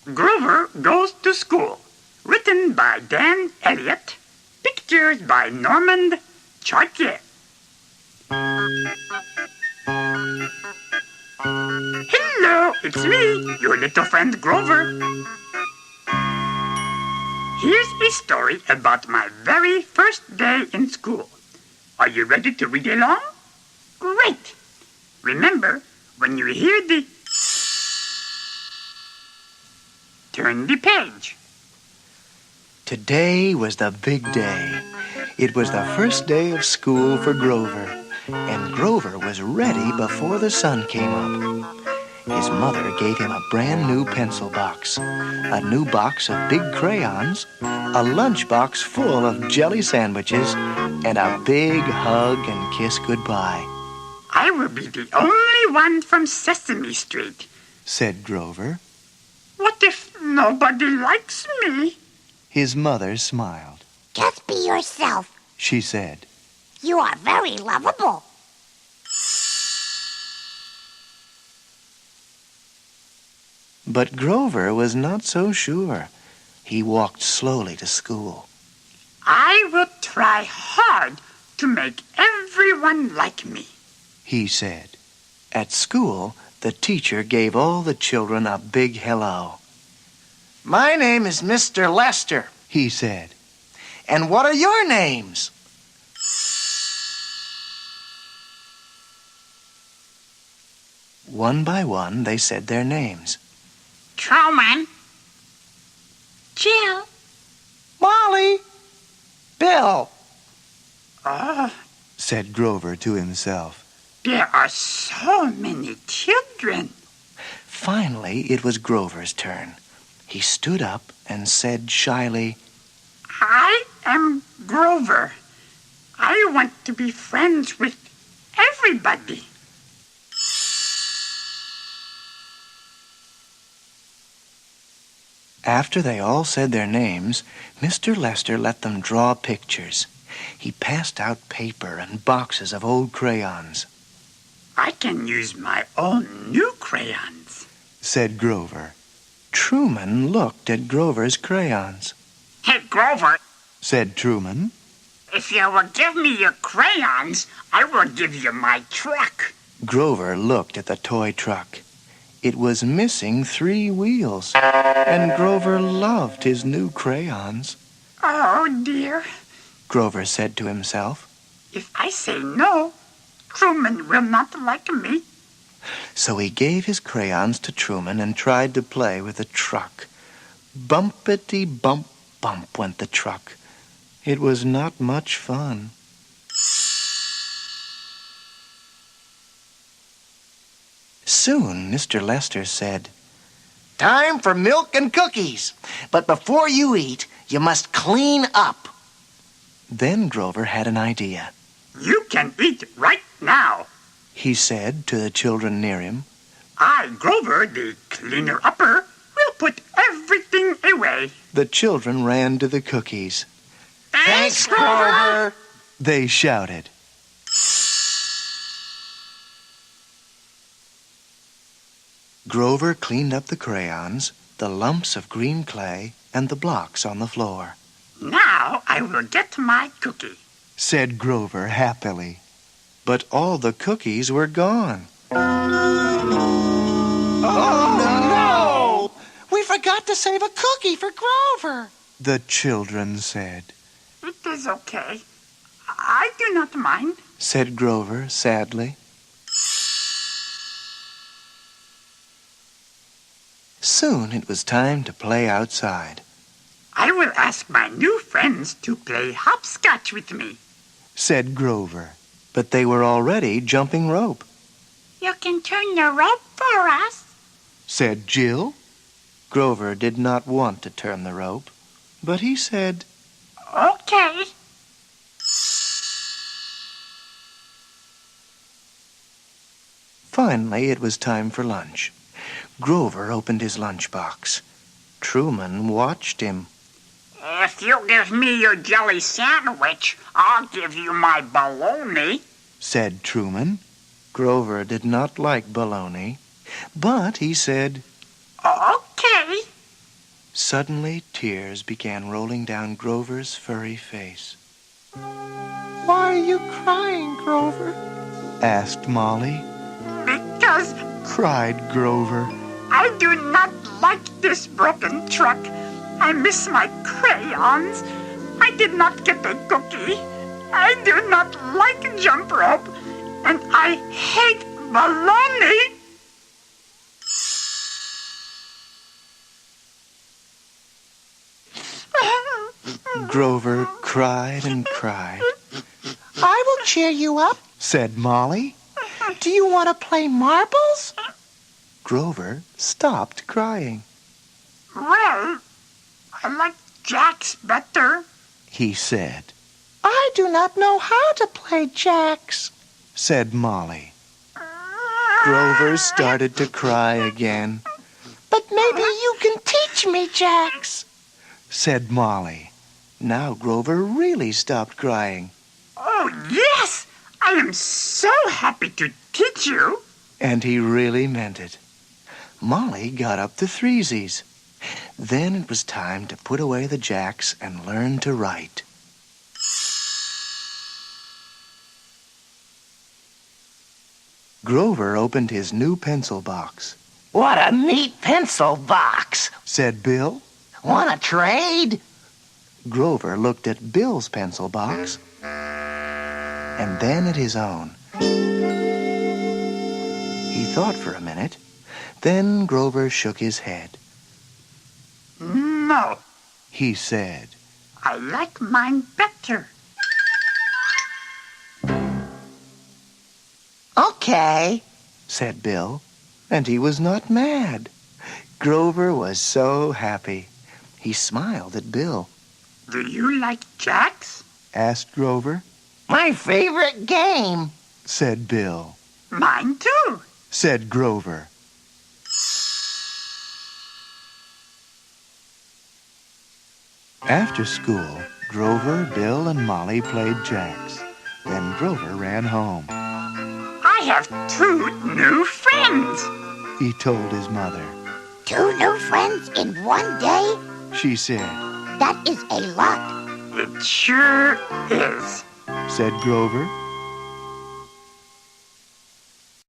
Grover Goes to School, written by Dan Elliott, pictures by Normand Chartier. Hello, it's me, your little friend Grover. Here's a story about my very first day in school. Are you ready to read along? Great! Remember, when you hear the turn the page. Today was the big day. It was the first day of school for Grover, and Grover was ready before the sun came up. His mother gave him a brand new pencil box, a new box of big crayons, a lunch box full of jelly sandwiches, and a big hug and kiss goodbye. I will be the only one from Sesame Street, said Grover. What if nobody likes me? His mother smiled. Just be yourself, she said. You are very lovable. But Grover was not so sure. He walked slowly to school. I will try hard to make everyone like me, he said. At school, the teacher gave all the children a big hello. My name is Mr. Lester, he said. And what are your names? One by one, they said their names. Truman, Jill, Molly, Bill. Said Grover to himself. There are so many children. Finally, it was Grover's turn. He stood up and said shyly, I am Grover. I want to be friends with everybody. After they all said their names, Mr. Lester let them draw pictures. He passed out paper and boxes of old crayons. I can use my own new crayons, said Grover. Truman looked at Grover's crayons. Hey, Grover, said Truman. If you will give me your crayons, I will give you my truck. Grover looked at the toy truck. It was missing 3 wheels, and Grover loved his new crayons. Oh, dear, Grover said to himself. If I say no, Truman will not like me. So he gave his crayons to Truman and tried to play with the truck. Bumpety-bump, bump went the truck. It was not much fun. Soon Mr. Lester said, Time for milk and cookies. But before you eat, you must clean up. Then Grover had an idea. You can eat right now, he said to the children near him. I, Grover, the cleaner-upper, will put everything away. The children ran to the cookies. Thanks, Grover! They shouted. Grover cleaned up the crayons, the lumps of green clay, and the blocks on the floor. Now I will get my cookie, said Grover happily. But all the cookies were gone. Oh, no! We forgot to save a cookie for Grover, the children said. It is okay. I do not mind, said Grover sadly. Soon it was time to play outside. I will ask my new friends to play hopscotch with me, said Grover. But they were already jumping rope. you can turn the rope for us, said Jill. Grover did not want to turn the rope, but he said, Okay. Finally, it was time for lunch. Grover opened his lunchbox. Truman watched him. If you give me your jelly sandwich, I'll give you my bologna, said Truman. Grover did not like bologna, but he said, Okay. Suddenly, tears began rolling down Grover's furry face. Why are you crying, Grover? Asked Molly. Because Cried Grover. I do not like this broken truck. I miss my crayons. I did not get a cookie. I do not like jump rope. And I hate baloney. Grover cried and cried. I will cheer you up, Said Molly. Do you want to play marbles? Grover stopped crying. Well, I like jacks better. He said. I do not know how to play jacks. Said Molly. Grover started to cry again. But maybe you can teach me jacks. Said Molly. Now Grover really stopped crying. Oh, yes! I am so happy to teach you. And he really meant it. Molly got up the threesies. Then it was time to put away the jacks and learn to write. Grover opened his new pencil box. What a neat pencil box. Said Bill. Want to trade? Grover looked at Bill's pencil box and then at his own. He thought for a minute. Then Grover shook his head. No, He said. I like mine better. Okay. Said Bill, and he was not mad. Grover was so happy. He smiled at Bill. Do you like jacks? Asked Grover. My favorite game. Said Bill. Mine too. Said Grover. After school, Grover, Bill, and Molly played jacks. Then Grover ran home. I have 2 new friends. He told his mother. 2 new friends in one day? She said. That is a lot. It sure is. Said Grover.